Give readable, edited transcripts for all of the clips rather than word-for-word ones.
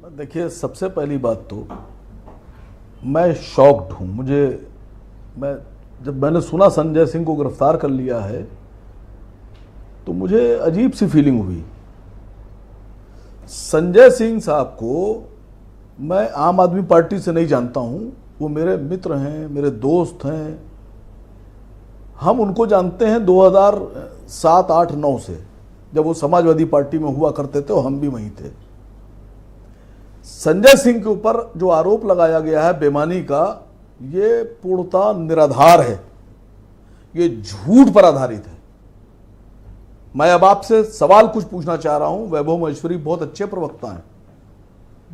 देखिए, सबसे पहली बात तो मैं शॉक्ड हूँ। जब मैंने सुना संजय सिंह को गिरफ्तार कर लिया है तो मुझे अजीब सी फीलिंग हुई। संजय सिंह साहब को मैं आम आदमी पार्टी से नहीं जानता हूँ, वो मेरे मित्र हैं, मेरे दोस्त हैं। हम उनको जानते हैं 2007, 8, 9 से, जब वो समाजवादी पार्टी में हुआ करते थे और हम भी वहीं थे। संजय सिंह के ऊपर जो आरोप लगाया गया है बेईमानी का, ये पूर्णतः निराधार है, ये झूठ पर आधारित है। मैं अब आपसे सवाल कुछ पूछना चाह रहा हूं। वैभव महेश्वरी बहुत अच्छे प्रवक्ता हैं,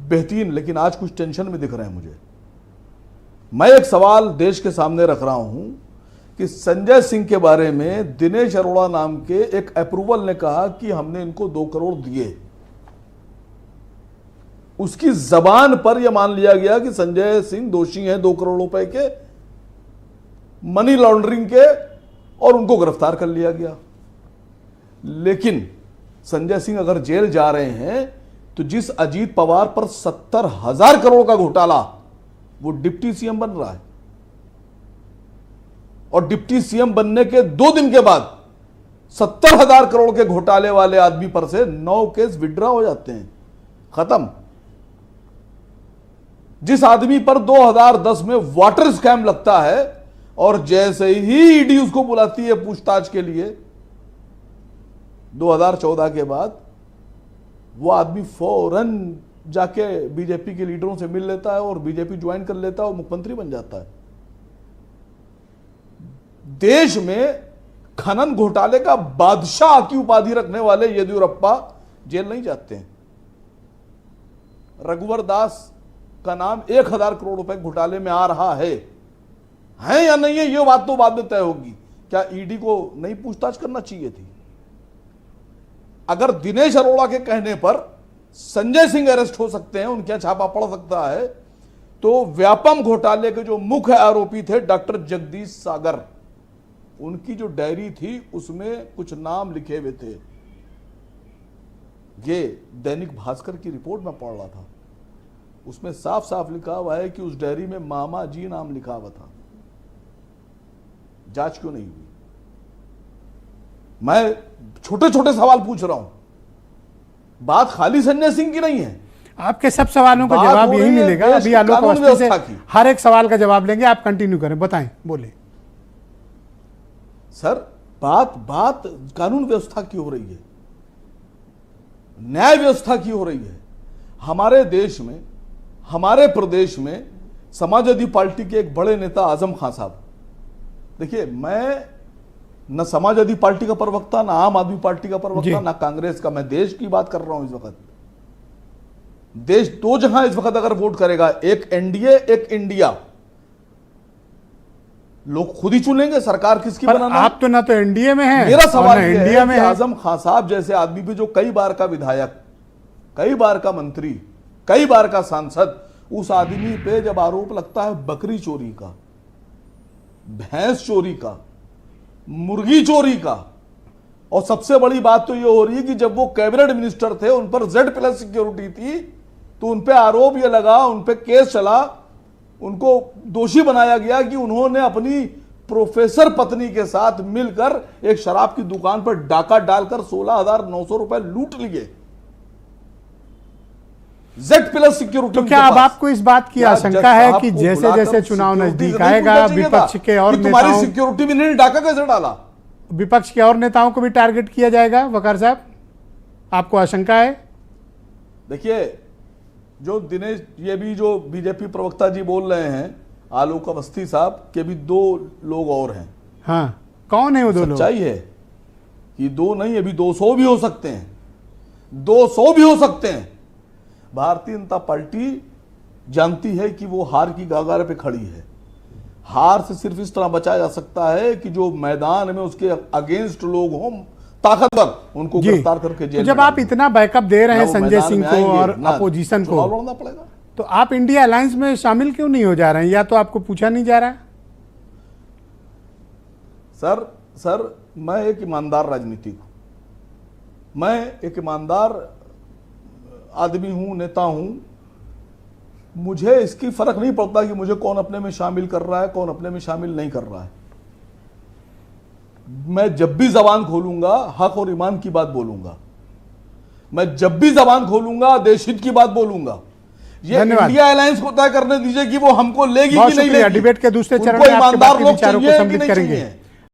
बेहतरीन, लेकिन आज कुछ टेंशन में दिख रहे हैं मुझे। मैं एक सवाल देश के सामने रख रहा हूं कि संजय सिंह के बारे में दिनेश अरोड़ा नाम के एक अप्रूवल ने कहा कि हमने इनको 2 करोड़ दिए। उसकी जबान पर यह मान लिया गया कि संजय सिंह दोषी हैं 2 करोड़ रुपए के मनी लॉन्ड्रिंग के, और उनको गिरफ्तार कर लिया गया। लेकिन संजय सिंह अगर जेल जा रहे हैं तो जिस अजीत पवार पर 70,000 करोड़ का घोटाला, वो डिप्टी सीएम बन रहा है, और डिप्टी सीएम बनने के 2 दिन के बाद 70,000 करोड़ के घोटाले वाले आदमी पर से 9 केस विड्रॉ हो जाते हैं, खत्म। जिस आदमी पर 2010 में वाटर स्कैम लगता है और जैसे ही ईडी उसको बुलाती है पूछताछ के लिए 2014 के बाद, वो आदमी फौरन जाके बीजेपी के लीडरों से मिल लेता है और बीजेपी ज्वाइन कर लेता है और मुख्यमंत्री बन जाता है। देश में खनन घोटाले का बादशाह की उपाधि रखने वाले येदियुरप्पा जेल नहीं जाते हैं। रघुवर दास का नाम 1,000 करोड़ रुपए घोटाले में आ रहा है या नहीं है, ये बात तो बाद में तय होगी। क्या ईडी को नहीं पूछताछ करना चाहिए थी? अगर दिनेश अरोड़ा के कहने पर संजय सिंह अरेस्ट हो सकते हैं, उनके छापा पड़ सकता है, तो व्यापम घोटाले के जो मुख्य आरोपी थे डॉक्टर जगदीश सागर, उनकी जो डायरी थी उसमें कुछ नाम लिखे हुए थे। ये दैनिक भास्कर की रिपोर्ट में पढ़ रहा था, उसमें साफ साफ लिखा हुआ है कि उस डायरी में मामा जी नाम लिखा हुआ था। जांच क्यों नहीं हुई? मैं छोटे छोटे सवाल पूछ रहा हूं, बात खाली संजय सिंह की नहीं है। आपके सब सवालों का जवाब यही मिलेगा। अभी आलोक अवस्थी से हर एक सवाल का जवाब लेंगे, आप कंटिन्यू करें, बताएं, बोले। सर, बात कानून व्यवस्था की हो रही है, न्याय व्यवस्था की हो रही है। हमारे देश में, हमारे प्रदेश में समाजवादी पार्टी के एक बड़े नेता आजम खान साहब, देखिए, मैं न समाजवादी पार्टी का प्रवक्ता, ना आम आदमी पार्टी का प्रवक्ता, ना कांग्रेस का, मैं देश की बात कर रहा हूं। इस वक्त देश 2 जगह इस वक्त अगर वोट करेगा, एक एनडीए, एक इंडिया, लोग खुद ही चुनेंगे सरकार किसकी बनाना। आप तो ना तो एनडीए में हैं, मेरा सवाल इंडिया में आजम खान साहब जैसे आदमी भी, जो कई बार का विधायक, कई बार का मंत्री, कई बार का सांसद, उस आदमी पे जब आरोप लगता है बकरी चोरी का, भैंस चोरी का, मुर्गी चोरी का, और सबसे बड़ी बात तो ये हो रही है कि जब वो कैबिनेट मिनिस्टर थे, उन पर Z+ सिक्योरिटी थी, तो उन पे आरोप ये लगा, उन पे केस चला, उनको दोषी बनाया गया कि उन्होंने अपनी प्रोफेसर पत्नी के साथ मिलकर एक शराब की दुकान पर डाका डालकर 16,900 रुपए लूट लिए। Z+ security. तो क्या अब आपको इस बात की आशंका है कि जैसे जैसे चुनाव नजदीक आएगा, विपक्ष के और तुम्हारी सिक्योरिटी भी नहीं, डाका कैसे डाला? विपक्ष के और नेताओं को भी टारगेट किया जाएगा? वकार साहब, आपको आशंका है? देखिए, जो दिनेश, ये भी जो बीजेपी प्रवक्ता जी बोल रहे हैं, आलोक अवस्थी साहब के भी 2 लोग और हैं। हाँ, कौन है वो 2 लोग? सच्चाई है कि 2 नहीं, अभी 200 भी हो सकते हैं, 200 भी हो सकते हैं। भारतीय जनता पार्टी जानती है कि वो हार की गागार पे खड़ी है। हार से सिर्फ इस तरह बचा जा सकता है कि जो मैदान में उसके अगेंस्ट लोग हों, ताकतवर, उनको गिरफ्तार करके जेल। तो जब आप इतना बैकअप दे रहे हैं संजय सिंह को और अपोजिशन को, लड़ना पड़ेगा। तो आप इंडिया अलायंस में शामिल क्यों नहीं हो जा रहे हैं? या तो आपको पूछा नहीं जा रहा? सर, मैं एक ईमानदार राजनीतिक हूं, मैं एक ईमानदार आदमी हूं, नेता हूं, मुझे इसकी फर्क नहीं पड़ता कि मुझे कौन अपने में शामिल कर रहा है, कौन अपने में शामिल नहीं कर रहा है। मैं जब भी जबान खोलूंगा हक और ईमान की बात बोलूंगा, मैं जब भी जबान खोलूंगा देश हित की बात बोलूंगा। ये इंडिया अलायंस को तय करने दीजिए कि वो हमको लेगी कि नहीं लेगी। डिबेट के दूसरे चरण उनको में आपके ईमानदार बाकी लोग विचारों को चाहिए कि सम्मिलित नहीं करेंगे। चाहिए।